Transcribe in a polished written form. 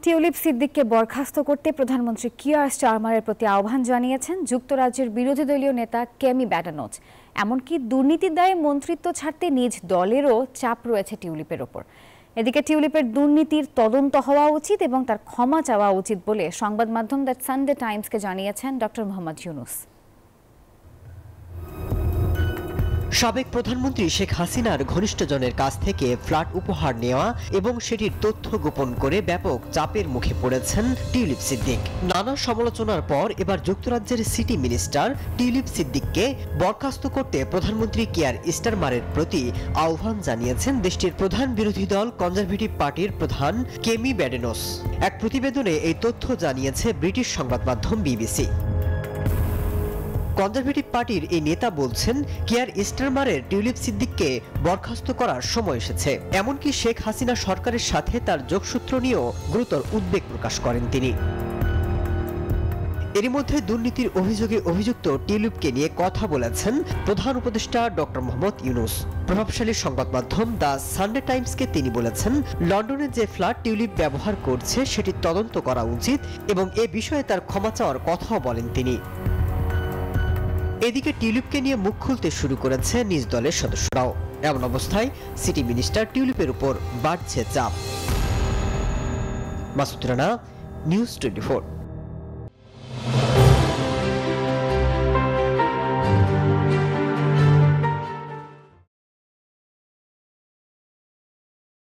Tulip সিদ্দিককে বরখাস্ত করতে প্রধানমন্ত্রী কিয়ার স্টারমারের প্রতি আহ্বান জানিয়েছেন যুক্তরাজ্যের বিরোধী দলীয় নেতা কেমি ব্যাডেনোচ। এমনকি দুর্নীতির দায়ে মন্ত্রিত্ব ছাড়তে নিজ দলেরও চাপ রয়েছে টিউলিপের ওপর। এদিকে টিউলিপের দুর্নীতির তদন্ত হওয়া উচিত এবং তার ক্ষমা চাওয়া উচিত বলে সংবাদ মাধ্যম দ্য সানডে টাইমসকে জানিয়েছেন ডক্টর মোহাম্মদ ইউনুস। সাবেক প্রধানমন্ত্রী শেখ হাসিনার ঘনিষ্ঠজনের কাছ থেকে ফ্ল্যাট উপহার নেওয়া এবং সেটির তথ্য গোপন করে ব্যাপক চাপের মুখে পড়েছেন টিউলিপ সিদ্দিক। নানা সমালোচনার পর এবার যুক্তরাজ্যের সিটি মিনিস্টার টিউলিপ সিদ্দিককে বরখাস্ত করতে প্রধানমন্ত্রী কিয়ার স্টারমারের প্রতি আহ্বান জানিয়েছেন দেশটির প্রধান বিরোধী দল কনজারভেটিভ পার্টির প্রধান কেমি ব্যাডেনোস। এক প্রতিবেদনে এই তথ্য জানিয়েছে ব্রিটিশ সংবাদ মাধ্যম বিবিসি। কনজারভেটিভ পার্টির এই নেতা বলছেন কিয়ার স্টারমারের টিউলিপ সিদ্দিককে বরখাস্ত করার সময় এসেছে। এমনকি শেখ হাসিনা সরকারের সাথে তার যোগসূত্র নিয়েও গুরুতর উদ্বেগ প্রকাশ করেন তিনি। এর মধ্যে দুর্নীতির অভিযোগে অভিযুক্ত টিউলিপকে নিয়ে কথা বলেছেন প্রধান উপদেষ্টা ডক্টর মোহাম্মদ ইউনুস। প্রভাবশালী সংবাদ মাধ্যম দ্য সানডে টাইমসকে তিনি বলেছেন, লন্ডনে যে ফ্ল্যাট টিউলিপ ব্যবহার করছে সেটি তদন্ত করা উচিত এবং এ বিষয়ে তার ক্ষমা চাওয়ার কথাও বলেন তিনি। এদিকে টিউলিপকে নিয়ে মুখ খুলতে শুরু করেছে নিজ দলের সদস্যরাও। এমন অবস্থায় সিটি মিনিস্টার টিউলিপের উপর বাড়ছে চাপ। মাসুদ রানা, নিউজ 24।